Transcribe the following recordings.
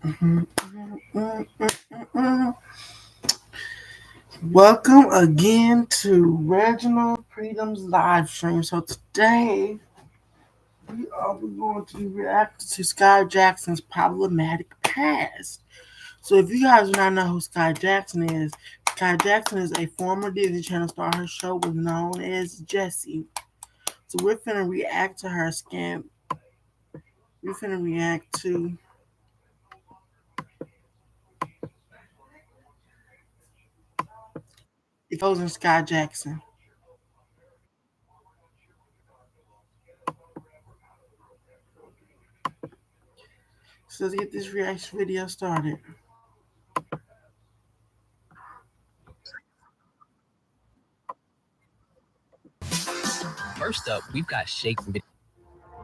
Mhm, mm, mm, mm. Welcome again to Reginald Freedom's live stream. So today we are going to react to Sky Jackson's problematic past. So if you guys do not know who Sky Jackson is a former Disney Channel star. Her show was known as Jessie. So we're finna react to her scam. We're finna react to exposing Sky Jackson. So let's get this reaction video started. First up, we've got Shake from.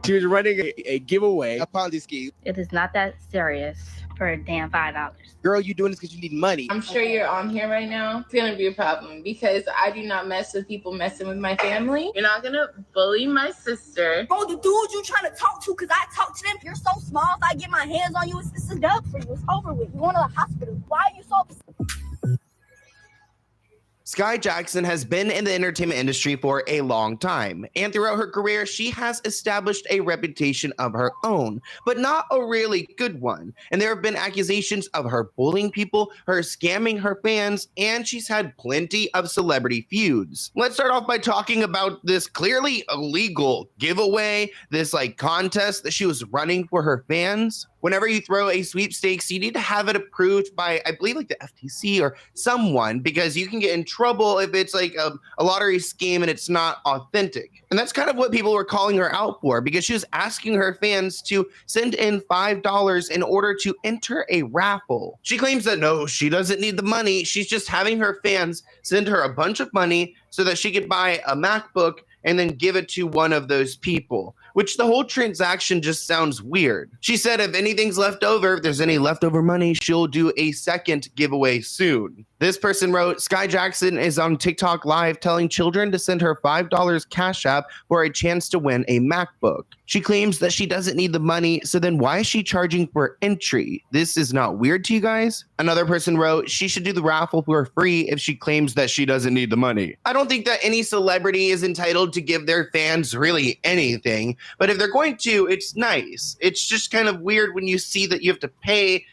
She was running a giveaway, a Ponzi scheme. It is not that serious for a damn $5. Girl, you doing this because you need money. I'm sure you're on here right now. It's gonna be a problem because I do not mess with people messing with my family. You're not gonna bully my sister. Bro, the dude you trying to talk to, because I talk to them, you're so small. If I get my hands on you, it's a dub for you. It's over with. You going to the hospital. Why are you so upset? Sky Jakson has been in the entertainment industry for a long time, and throughout her career, she has established a reputation of her own, but not a really good one. And there have been accusations of her bullying people, her scamming her fans, and she's had plenty of celebrity feuds. Let's start off by talking about this clearly illegal giveaway, this contest that she was running for her fans. Whenever you throw a sweepstakes, you need to have it approved by, I believe, the FTC or someone, because you can get in trouble if it's a lottery scheme and it's not authentic. And that's kind of what people were calling her out for, because she was asking her fans to send in $5 in order to enter a raffle. She claims that no, she doesn't need the money. She's just having her fans send her a bunch of money so that she could buy a MacBook and then give it to one of those people, which the whole transaction just sounds weird. She said if anything's left over, if there's any leftover money, she'll do a second giveaway soon. This person wrote, Sky Jakson is on TikTok Live telling children to send her $5 Cash App for a chance to win a MacBook. She claims that she doesn't need the money, so then why is she charging for entry? This is not weird to you guys? Another person wrote, she should do the raffle for free if she claims that she doesn't need the money. I don't think that any celebrity is entitled to give their fans really anything, but if they're going to, it's nice. It's just kind of weird when you see that you have to pay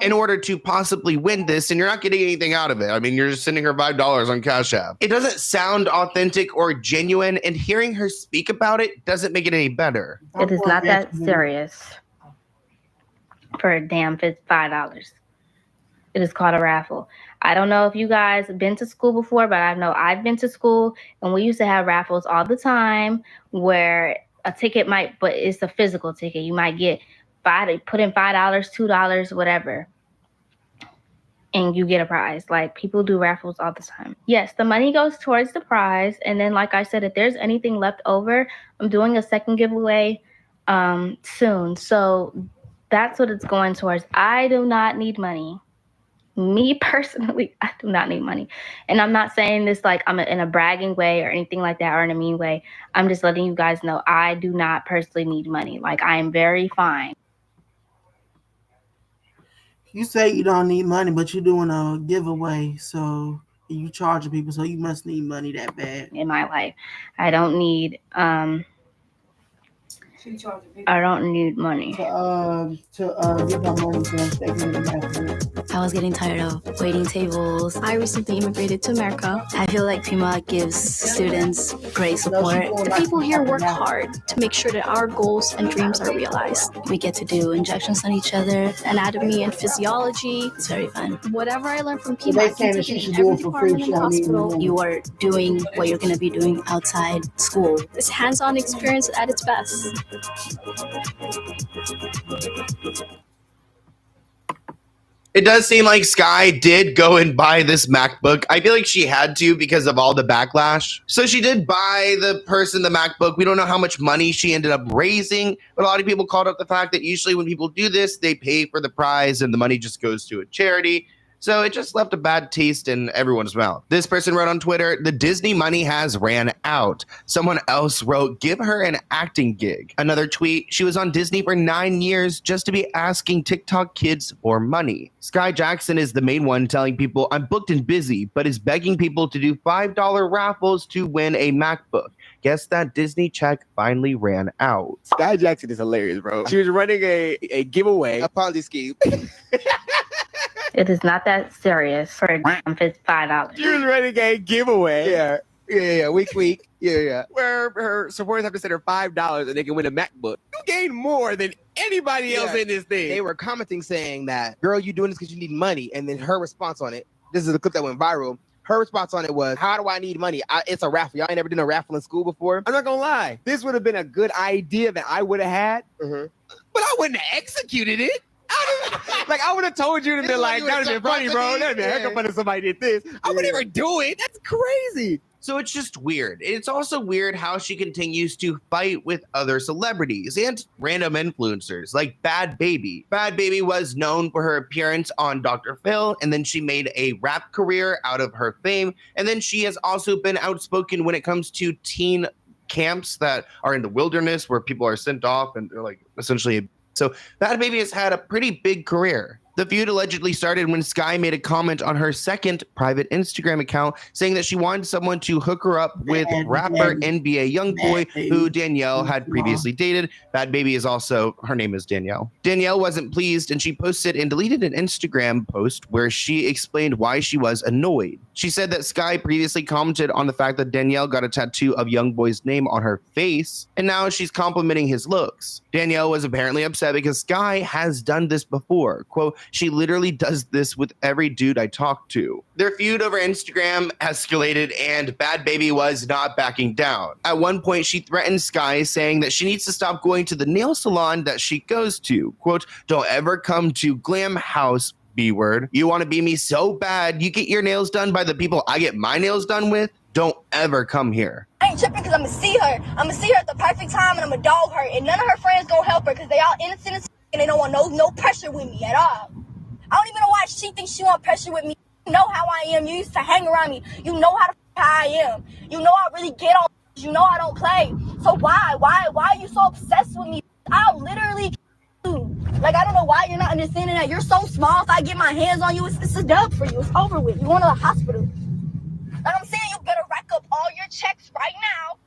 in order to possibly win this and you're not getting anything out of it. I mean, you're just sending her $5 on Cash App. It doesn't sound authentic or genuine, and hearing her speak about it doesn't make it any better. It is not that serious for a damn $5. It is called a raffle. I don't know if you guys have been to school before, but I know I've been to school, and we used to have raffles all the time where a ticket but it's a physical ticket. You might get put in $5, $2, whatever, and you get a prize. People do raffles all the time. Yes, the money goes towards the prize, and then like I said, if there's anything left over, I'm doing a second giveaway soon. So that's what it's going towards. I do not need money. Me personally, I do not need money. And I'm not saying this I'm in a bragging way or anything like that or in a mean way. I'm just letting you guys know I do not personally need money. I am very fine. You say you don't need money, but you're doing a giveaway, so you charging people, so you must need money that bad. In my life, I don't need I don't need money. To get my money I was getting tired of waiting tables. I recently immigrated to America. I feel like Pima gives students great support. The people here work hard to make sure that our goals and dreams are realized. We get to do injections on each other, anatomy and physiology. It's very fun. Whatever I learned from Pima, I can take it in every department in the hospital. You are doing what you're going to be doing outside school. It's hands-on experience at its best. It does seem like Sky did go and buy this MacBook. I feel like she had to because of all the backlash. So she did buy the person the MacBook. We don't know how much money she ended up raising, but a lot of people called out the fact that usually when people do this, they pay for the prize and the money just goes to a charity. So it just left a bad taste in everyone's mouth. This person wrote on Twitter, the Disney money has ran out. Someone else wrote, give her an acting gig. Another tweet, she was on Disney for 9 years just to be asking TikTok kids for money. Ski Jakson is the main one telling people, I'm booked and busy, but is begging people to do $5 raffles to win a MacBook. Guess that Disney check finally ran out. Ski Jakson is hilarious, bro. She was running a giveaway, a Ponzi scheme. It is not that serious for a damn $5. She was running a giveaway. Yeah, week. Yeah. Where her supporters have to send her $5 and they can win a MacBook. You gain more than anybody else in this thing. They were commenting saying that, girl, you doing this because you need money. And then her response on it, this is a clip that went viral. Her response on it was, how do I need money? It's a raffle. Y'all ain't never done a raffle in school before. I'm not gonna lie. This would have been a good idea that I would have had, but I wouldn't have executed it. I would have told you to be like, that would have been funny, bro. That would be heck of fun if somebody did this. I would never do it. That's crazy. So it's just weird. It's also weird how she continues to fight with other celebrities and random influencers like Bad Baby. Bad Baby was known for her appearance on Dr. Phil, and then she made a rap career out of her fame. And then she has also been outspoken when it comes to teen camps that are in the wilderness where people are sent off and they're like essentially. So Bad Baby has had a pretty big career. The feud allegedly started when Sky made a comment on her second private Instagram account saying that she wanted someone to hook her up with rapper NBA YoungBoy, who Danielle had previously dated. Bad Baby is also, her name is Danielle. Danielle wasn't pleased and she posted and deleted an Instagram post where she explained why she was annoyed. She said that Sky previously commented on the fact that Danielle got a tattoo of YoungBoy's name on her face, and now she's complimenting his looks. Danielle was apparently upset because Sky has done this before. Quote, she literally does this with every dude I talk to. Their feud over Instagram escalated and Bad Baby was not backing down. At one point, she threatened Sky saying that she needs to stop going to the nail salon that she goes to. Quote, don't ever come to Glam House, B-word. You want to be me so bad, you get your nails done by the people I get my nails done with? Don't ever come here. I ain't tripping because I'm going to see her. I'm going to see her at the perfect time and I'm going to dog her. And none of her friends going to help her because they all innocent as and they don't want no pressure with me at all. I don't even know why she thinks she want pressure with me. You know how I am. You used to hang around me. You know how I am. You know I really get on. You know I don't play. So why are you so obsessed with me? I'll literally you. Like, I don't know why you're not understanding that. You're so small. If I get my hands on you, it's a dub for you. It's over with. You're going to the hospital. Like I'm saying, you better rack up all your checks right now.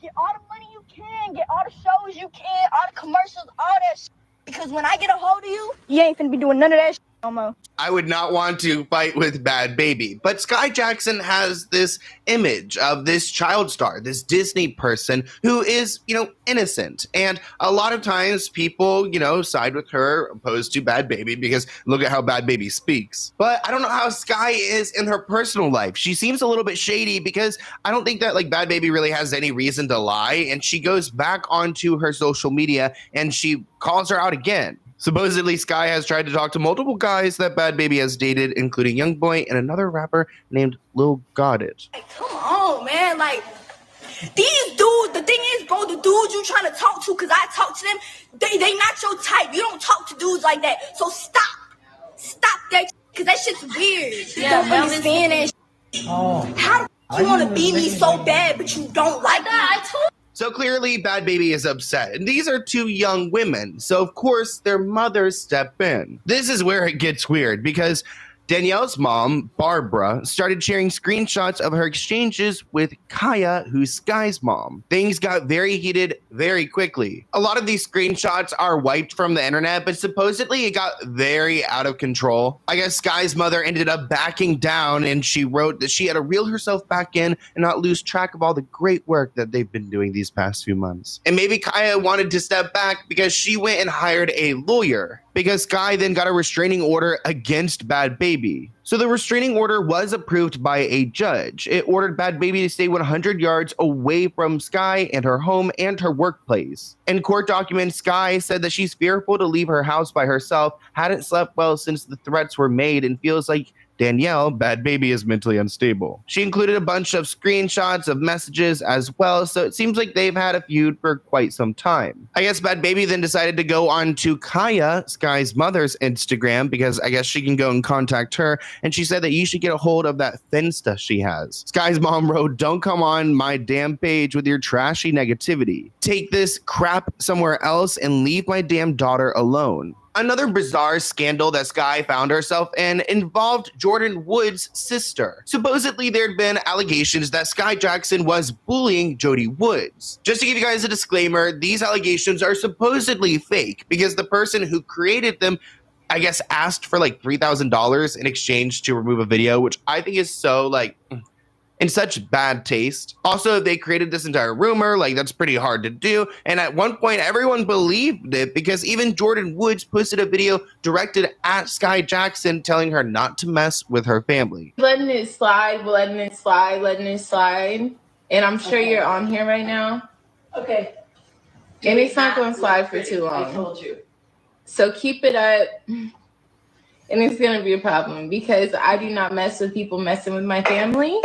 Get all the money you can. Get all the shows you can. All the commercials. All that shit. Because when I get a hold of you, you ain't finna be doing none of that shit no more. I would not want to fight with Bad Baby. But Sky Jakson has this image of this child star, this Disney person who is, innocent. And a lot of times people, side with her opposed to Bad Baby because look at how Bad Baby speaks. But I don't know how Sky is in her personal life. She seems a little bit shady because I don't think that Bad Baby really has any reason to lie. And she goes back onto her social media and she calls her out again. Supposedly, Sky has tried to talk to multiple guys that Bad Baby has dated, including YoungBoy and another rapper named Lil Goddard. Come on, man. These dudes, the thing is, bro, the dudes you trying to talk to, because I talk to them, they not your type. You don't talk to dudes like that. So stop that, because that shit's weird. You don't understand that shit. How do you want to be me so bad, but you don't like that? I told. So clearly, Bad Baby is upset. And these are two young women. So, of course, their mothers step in. This is where it gets weird because Danielle's mom, Barbara, started sharing screenshots of her exchanges with Kaya, who's Sky's mom. Things got very heated very quickly. A lot of these screenshots are wiped from the internet, but supposedly it got very out of control. I guess Sky's mother ended up backing down and she wrote that she had to reel herself back in and not lose track of all the great work that they've been doing these past few months. And maybe Kaya wanted to step back because she went and hired a lawyer. Because Sky then got a restraining order against Bad Baby. So the restraining order was approved by a judge. It ordered Bad Baby to stay 100 yards away from Sky and her home and her workplace. In court documents, Sky said that she's fearful to leave her house by herself, hadn't slept well since the threats were made, and feels like Danielle, bad baby, is mentally unstable. She included a bunch of screenshots of messages as well, so it seems like they've had a feud for quite some time. I guess bad baby then decided to go on to Kaya, Sky's mother's Instagram, because I guess she can go and contact her, and she said that you should get a hold of that Finsta she has. Sky's mom wrote, "Don't come on my damn page with your trashy negativity. Take this crap somewhere else and leave my damn daughter alone." Another bizarre scandal that Sky found herself in involved Jordan Woods' sister. Supposedly, there'd been allegations that Sky Jakson was bullying Jody Woods. Just to give you guys a disclaimer, these allegations are supposedly fake because the person who created them, I guess, asked for like $3,000 in exchange to remove a video, which I think is so like in such bad taste. Also, they created this entire rumor, like that's pretty hard to do. And at one point, everyone believed it because even Jordan Woods posted a video directed at Sky Jakson telling her not to mess with her family. Letting it slide, letting it slide, letting it slide. And I'm sure you're on here right now. Okay. And it's not going to slide for too long. I told you. So keep it up. And it's going to be a problem because I do not mess with people messing with my family.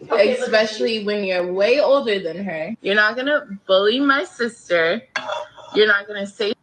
Okay, especially when you're way older than her. You're not going to bully my sister. You're not going to say.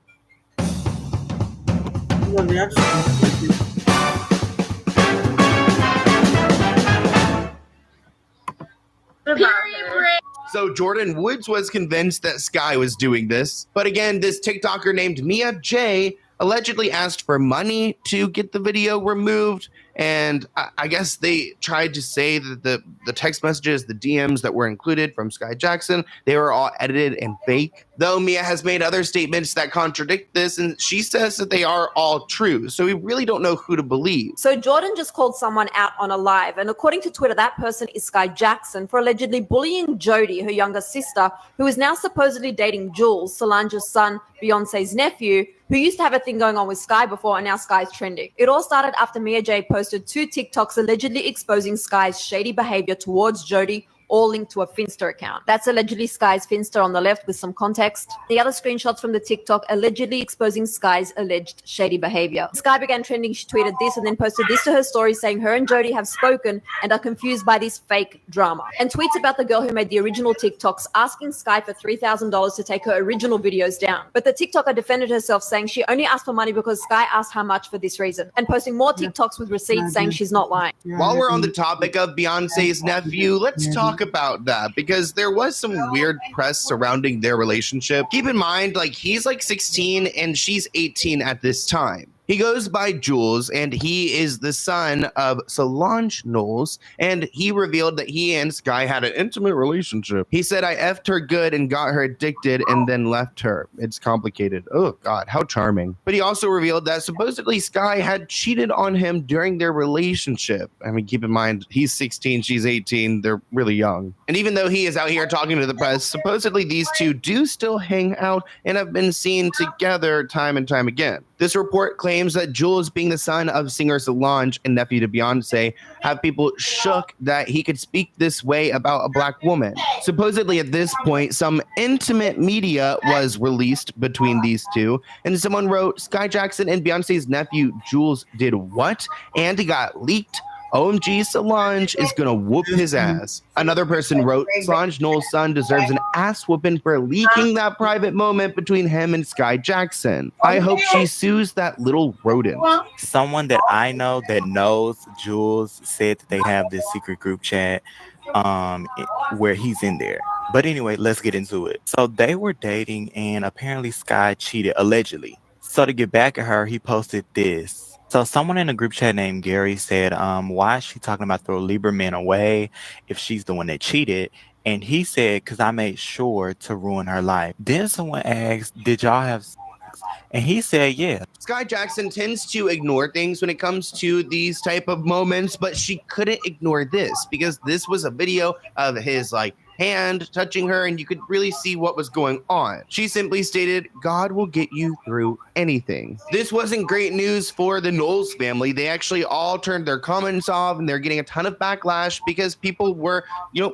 So Jordan Woods was convinced that Sky was doing this. But again, this TikToker named Mia J allegedly asked for money to get the video removed. And I guess they tried to say that the text messages, the DMs that were included from Sky Jakson, they were all edited and fake. Though Mia has made other statements that contradict this, and she says that they are all true. So we really don't know who to believe. So Jordan just called someone out on a live, and according to Twitter, that person is Sky Jakson for allegedly bullying Jody, her younger sister, who is now supposedly dating Jules, Solange's son, Beyonce's nephew, who used to have a thing going on with Sky before, and now Sky's trending. It all started after Mia J posted 2 TikToks allegedly exposing Sky's shady behavior towards Jody, all linked to a Finsta account. That's allegedly Sky's Finsta on the left with some context. The other screenshots from the TikTok allegedly exposing Sky's alleged shady behavior. Sky began trending, she tweeted this and then posted this to her story saying her and Jody have spoken and are confused by this fake drama. And tweets about the girl who made the original TikToks asking Sky for $3,000 to take her original videos down. But the TikToker defended herself saying she only asked for money because Sky asked how much for this reason, and posting more TikToks with receipts saying she's not lying. While we're on the topic of Beyonce's nephew, let's talk about that because there was some weird press surrounding their relationship. Keep in mind, like he's like 16 and she's 18 at this time. He goes by Jules, and he is the son of Solange Knowles, and he revealed that he and Sky had an intimate relationship. He said, "I effed her good and got her addicted and then left her. It's complicated." Oh, God, how charming. But he also revealed that supposedly Sky had cheated on him during their relationship. I mean, keep in mind, he's 16, she's 18. They're really young. And even though he is out here talking to the press, supposedly these two do still hang out and have been seen together time and time again. This report claims that Jules, being the son of singer Solange and nephew to Beyonce, have people shook that he could speak this way about a black woman. Supposedly at this point, some intimate media was released between these two, and someone wrote, "Sky Jakson and Beyonce's nephew Jules did what? And he got leaked. OMG, Solange is gonna whoop his ass." Another person wrote, "Solange Knowles' son deserves an ass whooping for leaking that private moment between him and Sky Jakson. I hope she sues that little rodent." Someone that I know that knows Jules said that they have this secret group chat where he's in there. But anyway, let's get into it. So they were dating, and apparently Sky cheated, allegedly. So to get back at her, he posted this. So someone in a group chat named Gary said, why is she talking about throw Lieberman away if she's the one that cheated? And he said, "Because I made sure to ruin her life." Then someone asked, "Did y'all have sex?" And he said, "Yeah." Sky Jakson tends to ignore things when it comes to these type of moments, but she couldn't ignore this because this was a video of his hand touching her, and you could really see what was going on. She simply stated, "God will get you through anything." This wasn't great news for the Knowles family. They actually all turned their comments off, and they're getting a ton of backlash because people were,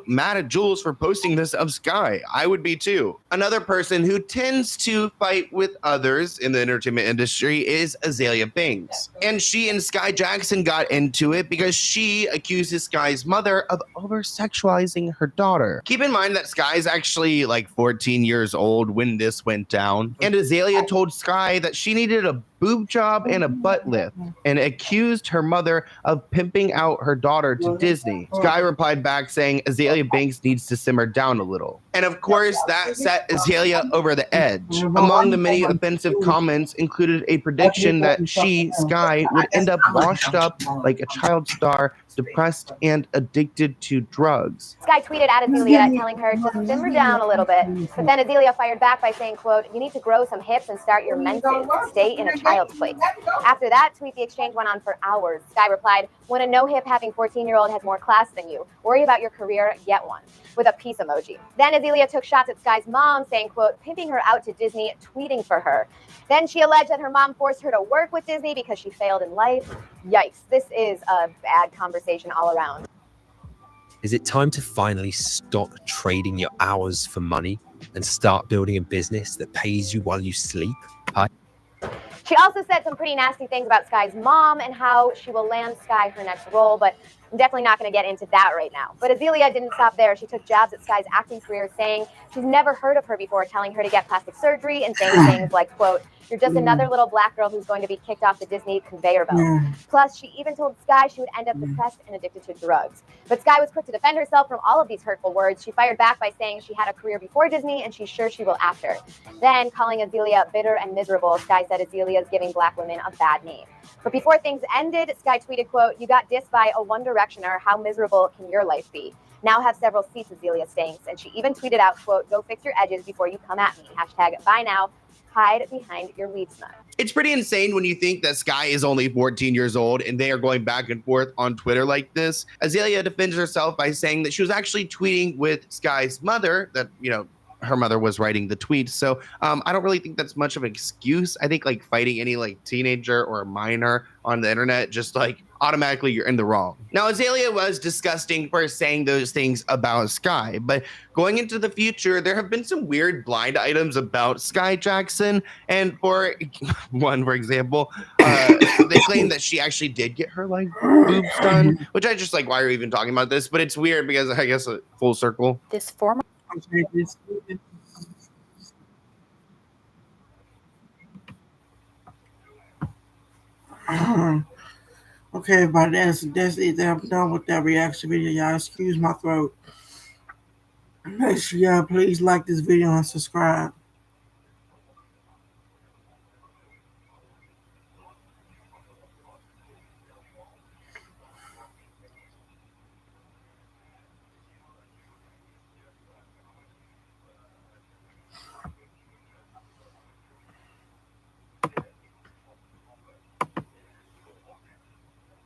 mad at Jules for posting this of Sky. I would be too. Another person who tends to fight with others in the entertainment industry is Azalea Banks. And she and Sky Jakson got into it because she accuses Sky's mother of over-sexualizing her daughter. Keep in mind that Sky's actually like 14 years old when this went down. And Azalea told Sky that she needed a boob job and a butt lift and accused her mother of pimping out her daughter to Disney. Sky replied back saying Azalea Banks needs to simmer down a little. And of course, that set Azalea over the edge. Among the many offensive comments included a prediction that she, Sky, would end up washed up like a child star, depressed and addicted to drugs. Sky tweeted at Azalea telling her to simmer down a little bit, but then Azalea fired back by saying, quote, "You need to grow some hips and start your menses. Stay in a child's place." After that tweet, the exchange went on for hours. Sky replied, "When a no-hip having 14-year-old has more class than you, worry about your career, get one," with a peace emoji. Then Azalea took shots at Sky's mom saying, quote, "Pimping her out to Disney, tweeting for her." Then she alleged that her mom forced her to work with Disney because she failed in life. Yikes, this is a bad conversation all around. Is it time to finally stop trading your hours for money and start building a business that pays you while you sleep? Hi. She also said some pretty nasty things about Sky's mom and how she will land Sky her next role, but I'm definitely not going to get into that right now. But Azalea didn't stop there. She took jabs at Sky's acting career, saying she's never heard of her before, telling her to get plastic surgery and saying things like, quote, "You're just another little black girl who's going to be kicked off the Disney conveyor belt." Plus, she even told Sky she would end up depressed and addicted to drugs. But Sky was quick to defend herself from all of these hurtful words. She fired back by saying she had a career before Disney and she's sure she will after. Then, calling Azalea bitter and miserable, Sky said Azalea is giving black women a bad name. But before things ended, Sky tweeted, quote, "You got dissed by a One Directioner. How miserable can your life be? Now have several seats, Azalea stinks." And she even tweeted out, quote, "Go fix your edges before you come at me. Hashtag bye now. Hide behind your weed snug." It's pretty insane when you think that Sky is only 14 years old and they are going back and forth on Twitter like this. Azalea defends herself by saying that she was actually tweeting with Sky's mother, that, you know, her mother was writing the tweet. So I don't really think that's much of an excuse. I think like fighting any like teenager or a minor on the internet, just like automatically you're in the wrong. Now, Azalea was disgusting for saying those things about Sky, but going into the future, there have been some weird blind items about Sky Jakson. And for one, for example, they claim that she actually did get her like boobs done, which I just like, why are we even talking about this? But it's weird because I guess a full circle. This former Okay, but that's it. I'm done with that reaction video, y'all. Excuse my throat. Make sure y'all please like this video and subscribe.